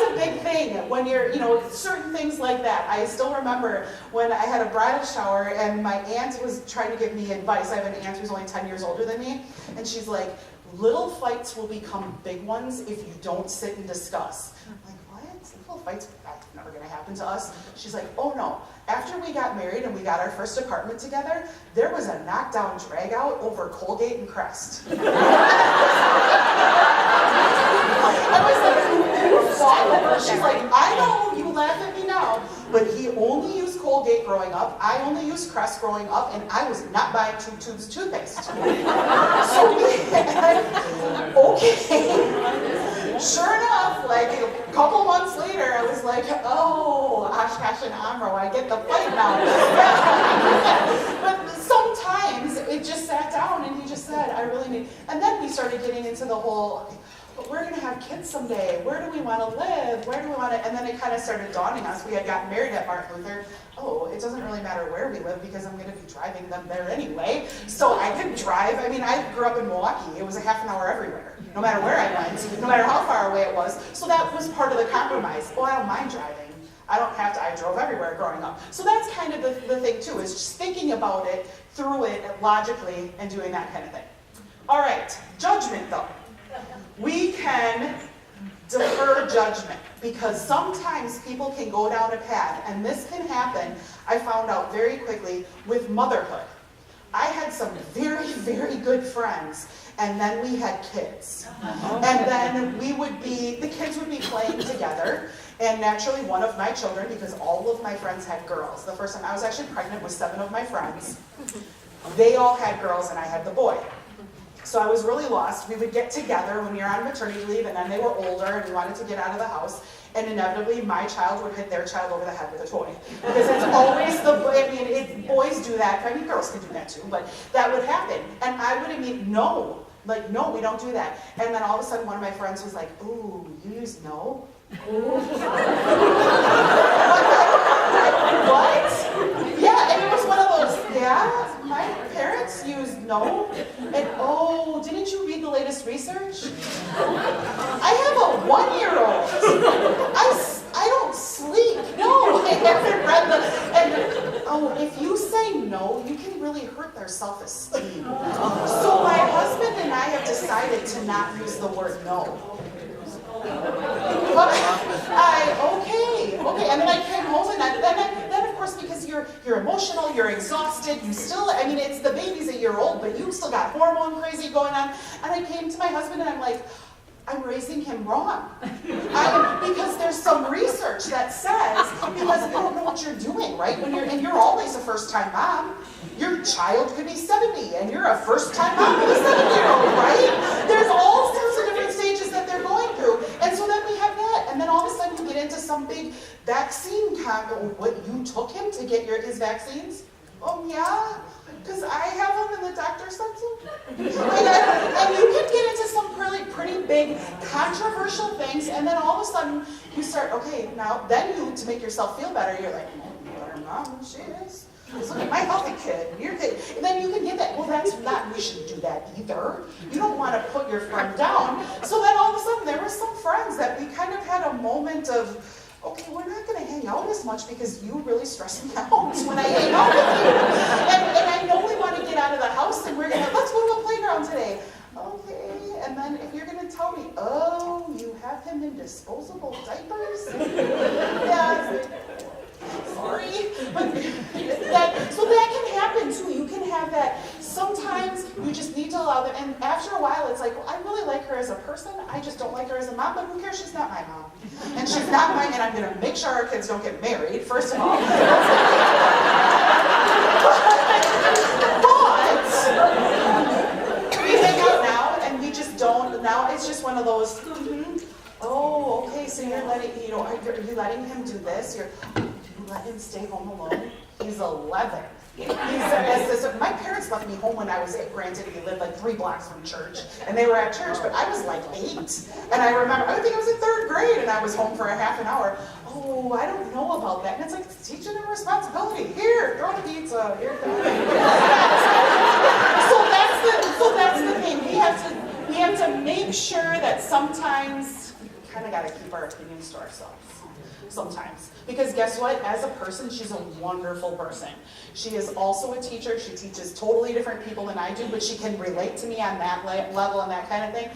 a big thing when you're, certain things like that. I still remember when I had a bridal shower and my aunt was trying to give me advice. I have an aunt who's only 10 years older than me, and she's like, little fights will become big ones if you don't sit and discuss. I'm like, what? Little fights? That's never going to happen to us. She's like, oh no. After we got married and we got our first apartment together, there was a knockdown drag out over Colgate and Crest. I was like, you fought over? She's like, I know, you laugh at me now, but he only used Colgate growing up, I only used Crest growing up, and I was not buying 2 tubes of toothpaste. So we had, okay. Sure enough, a couple months later, I was like, oh, Oshkosh and Amro, I get the fight now. But sometimes it just sat down and he just said, I really need, and then we started getting into the whole, but we're gonna have kids someday. Where do we wanna live? Where do we wanna, and then it kind of started dawning on us. We had gotten married at Martin Luther. Oh, it doesn't really matter where we live because I'm gonna be driving them there anyway. So I could drive. I mean, I grew up in Milwaukee. It was a half an hour everywhere, no matter where I went, no matter how far away it was. So that was part of the compromise. Oh, I don't mind driving. I don't have to, I drove everywhere growing up. So that's kind of the thing too, is just thinking about it, through it, logically, and doing that kind of thing. All right, judgment though. We can defer judgment because sometimes people can go down a path, and this can happen, I found out very quickly, with motherhood. I had some very, very good friends, and then we had kids. And then the kids would be playing together, and naturally one of my children, because all of my friends had girls. The first time I was actually pregnant with 7 of my friends. They all had girls and I had the boy. So I was really lost. We would get together when you're on maternity leave, and then they were older and we wanted to get out of the house. And inevitably, my child would hit their child over the head with a toy. Because it's always boys do that. I mean, girls can do that too, but that would happen. And I would immediately, no, we don't do that. And then all of a sudden, one of my friends was like, ooh, you use no? What? Yeah, and it was one of those, yeah, my parents use no. And oh, didn't you read the latest research? I have a 1-year-old. I don't sleep. No, I haven't read if you say no, you can really hurt their self-esteem. So my husband and I have decided to not use the word no. But okay, and then I came home and then of course, because you're emotional, you're exhausted, it's the baby's a year old, but you still got hormone crazy going on. And I came to my husband and I'm like, I'm raising him wrong. Because there's some research that says, because you don't know what you're doing, right? And you're always a first-time mom. Your child could be 70 and you're a first-time mom with a 7-year-old, right? There's all sorts of different stages that they're going through. And so then we have that. And then all of a sudden you get into some big vaccine what, you took him to get his vaccines? Oh, yeah? Because I have them and the doctor said so. And you can get into some pretty big controversial things, and then all of a sudden you start, okay, now then to make yourself feel better, you're like, oh, better mom, she is. Look at my healthy kid. And then you can get that, well, we shouldn't do that either. You don't want to put your friend down. So then all of a sudden there were some friends that we kind of had a moment of, okay, we're not going to hang out as much because you really stress me out when I hang out with you. And I know we want to get out of the house and let's go to a playground today. Okay, and then if you're going to tell me, oh, you have him in disposable diapers? Yeah, sorry. But so that can happen too. You can have that. Sometimes you just need to allow them, and after a while it's like, well, I really like her as a person, I just don't like her as a mom, but who cares, she's not my mom. And she's not mine, and I'm going to make sure our kids don't get married, first of all. But we hang out now, and we just don't, now it's just one of those, oh, okay, so you're letting, are you letting him do this? You let him stay home alone? He's 11. My parents left me home when I was 8. Granted, we lived like 3 blocks from church, and they were at church, but I was like 8. And I remember, I think I was in 3rd grade, and I was home for a half an hour. Oh, I don't know about that. And it's like, teaching them responsibility. Here, throw the pizza. Here, throw the pizza. So that's the thing. We have to make sure that sometimes we kind of got to keep our opinions to ourselves. Sometimes. Because guess what? As a person, she's a wonderful person. She is also a teacher. She teaches totally different people than I do, but she can relate to me on that level and that kind of thing.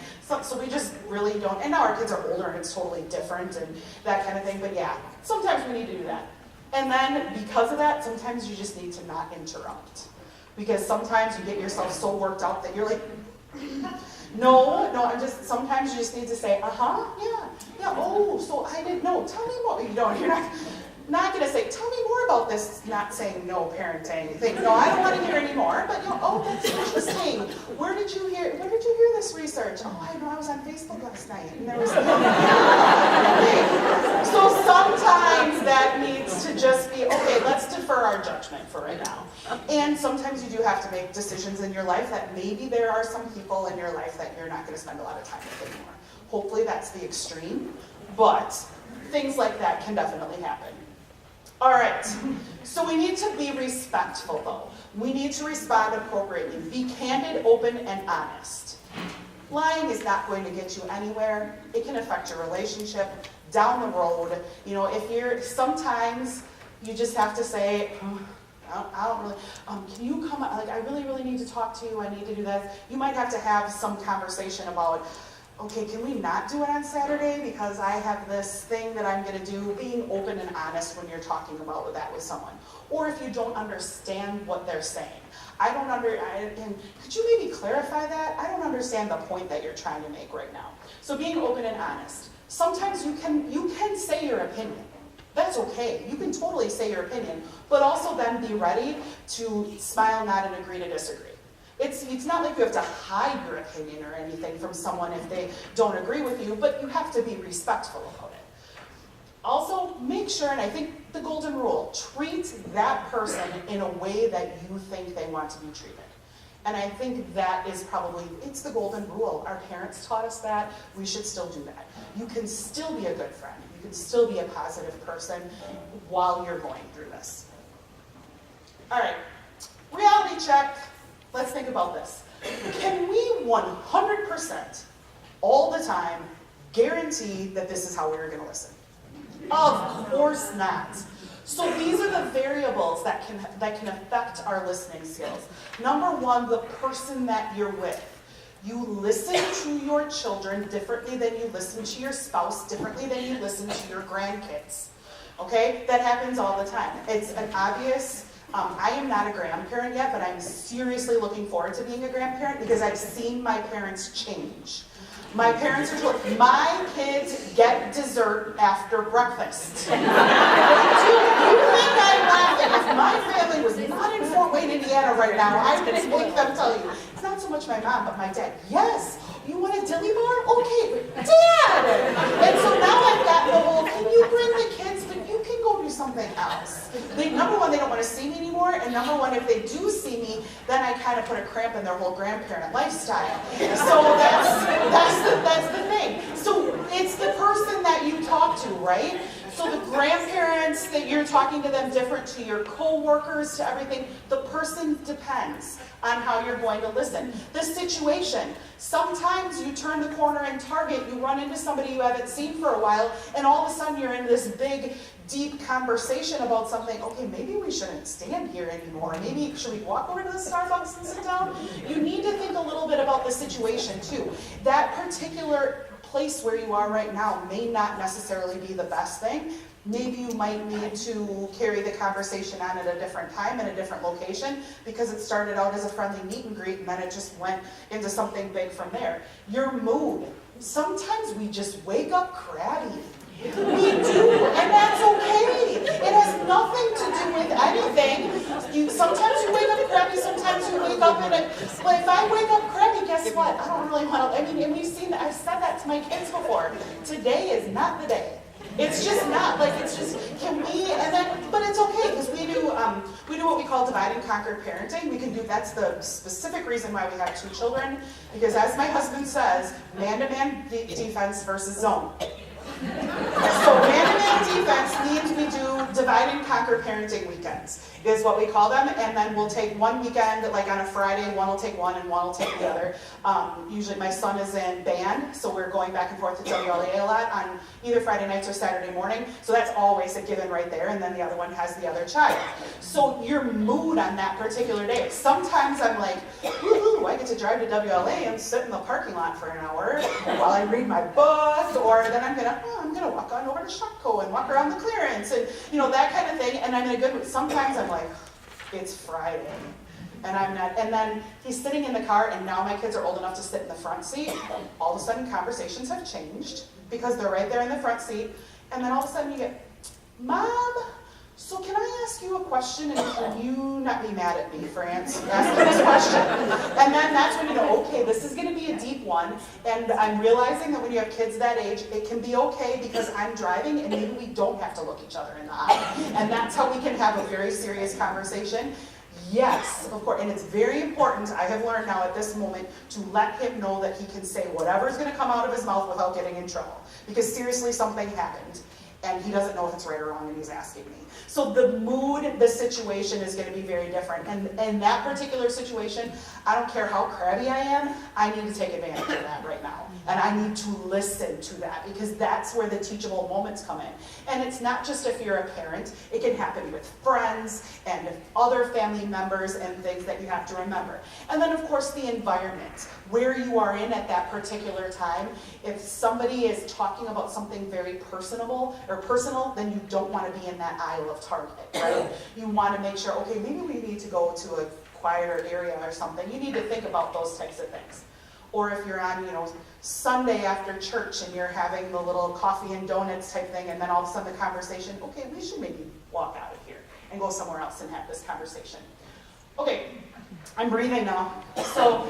So we just really don't, and now our kids are older and it's totally different and that kind of thing, but yeah, sometimes we need to do that. And then because of that, sometimes you just need to not interrupt. Because sometimes you get yourself so worked up that you're like, no, sometimes you just need to say, yeah, oh, so I didn't know, tell me more. You're not going to say, tell me more about this, not saying no parenting thing. No, I don't want to hear any more, but oh, that's interesting. Where did you hear this research? Oh, I know, I was on Facebook last night, and there was So sometimes that needs to just be, okay, let's defer our judgment for right now. And sometimes you do have to make decisions in your life that maybe there are some people in your life that you're not going to spend a lot of time with anymore. Hopefully that's the extreme, but things like that can definitely happen. All right, so we need to be respectful though. We need to respond appropriately. Be candid, open, and honest. Lying is not going to get you anywhere. It can affect your relationship down the road. Sometimes you just have to say, I don't really, can you come, I really need to talk to you, I need to do this. You might have to have some conversation about, okay, can we not do it on Saturday because I have this thing that I'm gonna do, being open and honest when you're talking about that with someone. Or if you don't understand what they're saying. And could you maybe clarify that? I don't understand the point that you're trying to make right now. So being open and honest. Sometimes you can say your opinion. That's okay. You can totally say your opinion, but also then be ready to smile, nod, and agree to disagree. It's not like you have to hide your opinion or anything from someone if they don't agree with you, but you have to be respectful about it. Also, make sure, and I think the golden rule, treat that person in a way that you think they want to be treated. And I think that is probably, it's the golden rule. Our parents taught us that. We should still do that. You can still be a good friend. You can still be a positive person while you're going through this. All right, reality check. Let's think about this. Can we 100% all the time guarantee that this is how we're going to listen? Of course not. So these are the variables that can affect our listening skills. Number one, the person that you're with. You listen to your children differently than you listen to your spouse, differently than you listen to your grandkids. Okay? That happens all the time. It's an obvious. I am not a grandparent yet, but I'm seriously looking forward to being a grandparent because I've seen my parents change. My parents are told, my kids get dessert after breakfast. You think I'm laughing? If my family was not in Fort Wayne, Indiana right now, I would make them tell you. It's not so much my mom, but my dad. Yes, you want a dilly bar? Okay, Dad! And so now I've got the whole, can you bring the kids, but you can go do something else. Number one, they don't want to see me anymore, and number one, if they do see me, then I kind of put a cramp in their whole grandparent lifestyle. So that's the thing. So it's the person that you talk to, right? So the grandparents, that you're talking to them different, to your co-workers, to everything, the person depends on how you're going to listen. The situation, sometimes you turn the corner in Target, you run into somebody you haven't seen for a while, and all of a sudden you're in this big, deep conversation about something. Okay, maybe we shouldn't stand here anymore. Maybe, should we walk over to the Starbucks and sit down? You need to think a little bit about the situation too. That particular place where you are right now may not necessarily be the best thing. Maybe you might need to carry the conversation on at a different time in a different location because it started out as a friendly meet and greet and then it just went into something big from there. Your mood. Sometimes we just wake up crabby. We do, and that's okay. It has nothing to do with anything. Sometimes you wake up crabby, sometimes you wake up in it. Well, if I wake up crabby, guess what? I don't really want to, and we've seen that, I've said that to my kids before. Today is not the day. It's just not, like, it's just, can we, and then, but it's okay, because we do what we call divide and conquer parenting. We can do, that's the specific reason why we have 2 children, because as my husband says, man-to-man defense versus zone. So man-to-man defense means we do divide and conquer parenting weekends, is what we call them, and then we'll take one weekend, like on a Friday, one will take one and one will take the other. Usually my son is in band, so we're going back and forth to WLA a lot on either Friday nights or Saturday morning, so that's always a given right there, and then the other one has the other child. So your mood on that particular day, sometimes I'm like, woohoo, I get to drive to WLA and sit in the parking lot for an hour while I read my book, or then I'm gonna walk on over to Shopko and walk around the clearance, and that kind of thing, and I'm in a good mood. Sometimes I'm like, it's Friday, and I'm not, and then he's sitting in the car, and now my kids are old enough to sit in the front seat. All of a sudden conversations have changed because they're right there in the front seat, and then all of a sudden you get, Mom, so can I ask you a question, and can you not be mad at me for asking this question? And then that's when you know, okay, this is gonna be a deep one, and I'm realizing that when you have kids that age, it can be okay because I'm driving and maybe we don't have to look each other in the eye. And that's how we can have a very serious conversation. Yes, of course, and it's very important, I have learned now at this moment, to let him know that he can say whatever's gonna come out of his mouth without getting in trouble. Because seriously, something happened. and he doesn't know if it's right or wrong, and he's asking me. So the mood, the situation is going to be very different. And in that particular situation, I don't care how crabby I am, I need to take advantage of that right now. And I need to listen to that, because that's where the teachable moments come in. And it's not just if you're a parent, it can happen with friends and other family members and things that you have to remember. And then of course the environment, where you are in at that particular time. If somebody is talking about something very personal, then you don't want to be in that aisle of Target, right? You want to make sure, okay, maybe we need to go to a quieter area or something. You need to think about those types of things. Or if you're on, Sunday after church and you're having the little coffee and donuts type thing, and then all of a sudden the conversation, okay, we should maybe walk out of here and go somewhere else and have this conversation. Okay, I'm breathing now. So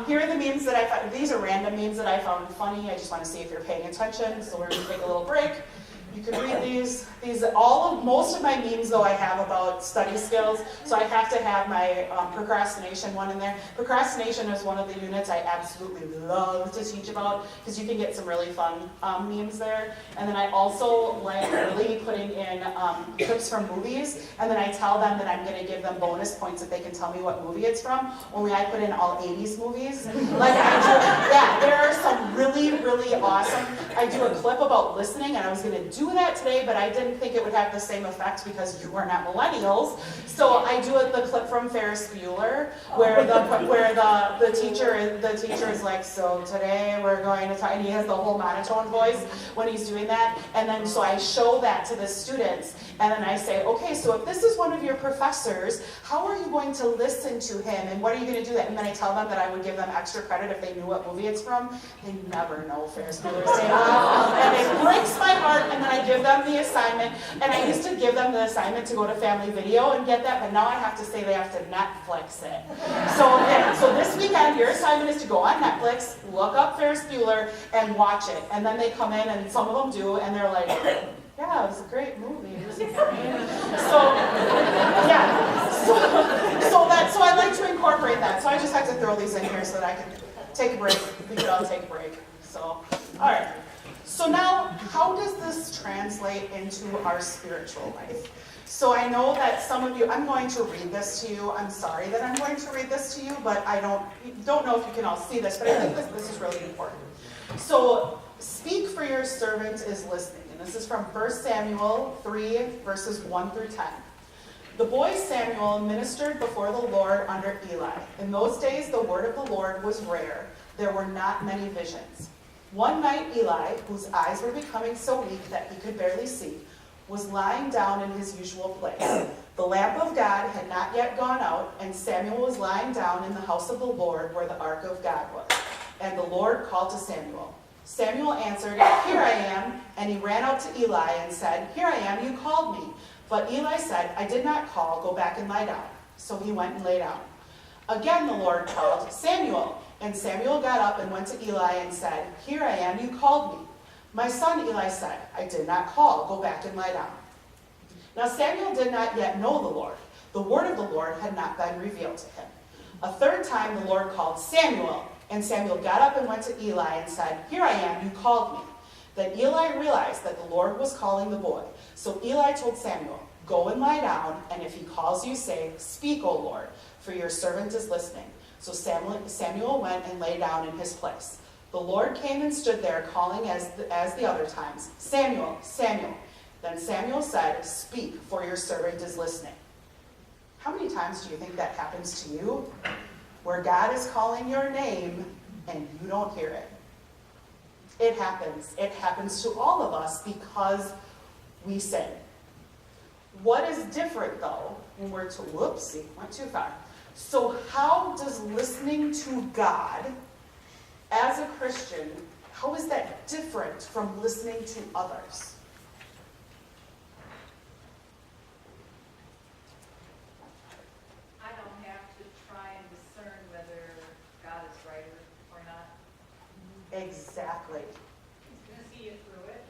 here are the memes that I found. These are random memes that I found funny. I just want to see if you're paying attention. So we're going to take a little break. You can read these. Most of my memes, though, I have about study skills. So I have to have my procrastination one in there. Procrastination is one of the units I absolutely love to teach about, because you can get some really fun memes there. And then I also like really putting in clips from movies, and then I tell them that I'm going to give them bonus points if they can tell me what movie it's from. Only I put in all 80s movies. There are some really, really awesome. I do a clip about listening, and I was going to do that today, but I didn't think it would have the same effect because you are not millennials. So I do the clip from Ferris Bueller, where the teacher is like, so today we're going to talk, and he has the whole monotone voice when he's doing that. And then so I show that to the students, and then I say, okay, so if this is one of your professors, how are you going to listen to him, and what are you going to do that? And then I tell them that I would give them extra credit if they knew what movie it's from. They never know Ferris Bueller's Day Off, and it breaks my heart. And then I give them the assignment, and I used to give them the assignment to go to Family Video and get that, but now I have to say they have to Netflix it. So this weekend, your assignment is to go on Netflix, look up Ferris Bueller, and watch it. And then they come in, and some of them do, and they're like, yeah, it was a great movie. So I like to incorporate that. So I just have to throw these in here so that I can take a break. We could all take a break. So, all right. So now, how does this translate into our spiritual life? So I know that some of you, I'm going to read this to you. I'm sorry that I'm going to read this to you, but I don't know if you can all see this, but I think this is really important. So, speak for your servant is listening. And this is from 1 Samuel 3, verses 1 through 10. The boy Samuel ministered before the Lord under Eli. In those days, the word of the Lord was rare. There were not many visions. One night, Eli, whose eyes were becoming so weak that he could barely see, was lying down in his usual place. The lamp of God had not yet gone out, and Samuel was lying down in the house of the Lord where the ark of God was. And the Lord called to Samuel. Samuel answered, "Here I am." And he ran out to Eli and said, "Here I am, you called me." But Eli said, "I did not call, go back and lie down." So he went and lay down. Again the Lord called, "Samuel." And Samuel got up and went to Eli and said, "Here I am, you called me." "My son," Eli said, "I did not call, go back and lie down." Now Samuel did not yet know the Lord. The word of the Lord had not been revealed to him. A third time the Lord called, "Samuel." And Samuel got up and went to Eli and said, "Here I am, you called me." Then Eli realized that the Lord was calling the boy. So Eli told Samuel, "Go and lie down, and if he calls you, say, 'Speak, O Lord, for your servant is listening.'" So Samuel went and lay down in his place. The Lord came and stood there, calling as the other times, "Samuel, Samuel." Then Samuel said, "Speak, for your servant is listening." How many times do you think that happens to you? Where God is calling your name and you don't hear it. It happens. It happens to all of us because we sin. What is different though, when we're to, whoopsie, went too far. So how does listening to God as a Christian, how is that different from listening to others? I don't have to try and discern whether God is right or not. Exactly. He's going to see you through it,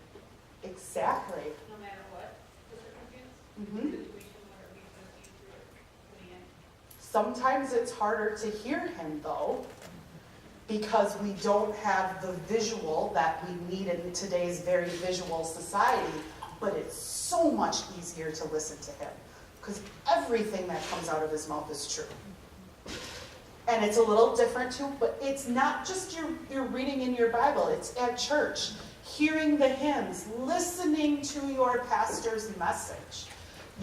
Exactly. no matter what the circumstance, Mm-hmm. situation, whatever, he's going to see you through it. to the end. Sometimes it's harder to hear him though, because we don't have the visual that we need in today's very visual society, but it's so much easier to listen to him because everything that comes out of his mouth is true. And it's a little different too, but it's not just you're reading in your Bible, it's at church, hearing the hymns, listening to your pastor's message.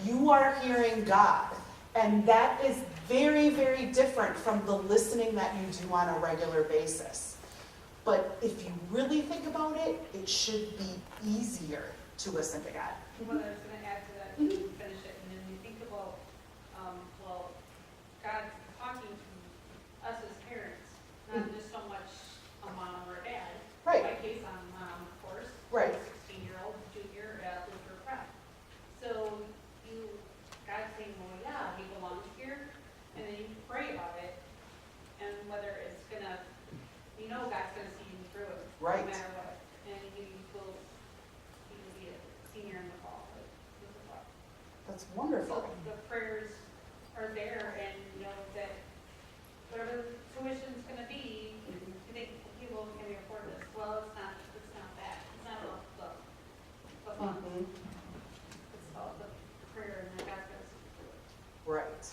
You are hearing God. And that is very, very different from the listening that you do on a regular basis. But if you really think about it, it should be easier to listen to God. What I was going to add to that, you can finish it, and then you think about, well, God's talking to us as parents, not just so much a mom or a dad. Right. In my case, I'm a mom, of course. Right. 16-year-old junior at Luther Prep. So God's saying, well, yeah, he belongs here, and then you pray about it, and whether it's gonna, God's gonna see you through it, Right. no matter what, and he will be a senior in the fall. That's So wonderful. the prayers are there, and that whatever the tuition's gonna be, you think, okay, well, can we afford this? Well, it's not that. It's not about the funds. Mhm. It's about the prayer and that God's gonna see through it. Right.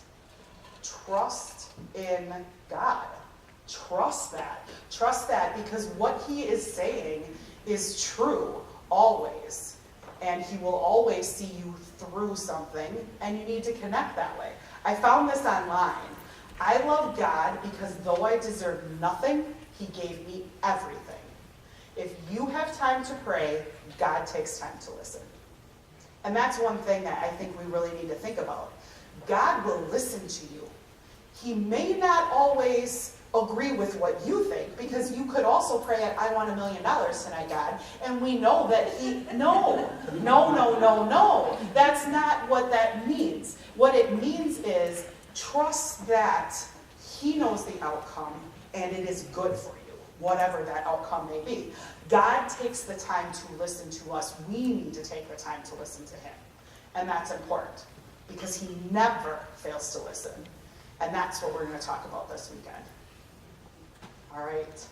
Trust in God. Trust that. Trust that because what he is saying is true always. And he will always see you through something, and you need to connect that way. I found this online. I love God because though I deserve nothing, he gave me everything. If you have time to pray, God takes time to listen. And that's one thing that I think we really need to think about. God will listen to you. He may not always agree with what you think, because you could also pray at, I want $1 million tonight, God, and we know that no. That's not what that means. What it means is trust that he knows the outcome and it is good for you, whatever that outcome may be. God takes the time to listen to us. We need to take the time to listen to him. And that's important because he never fails to listen. And that's what we're going to talk about this weekend. All right.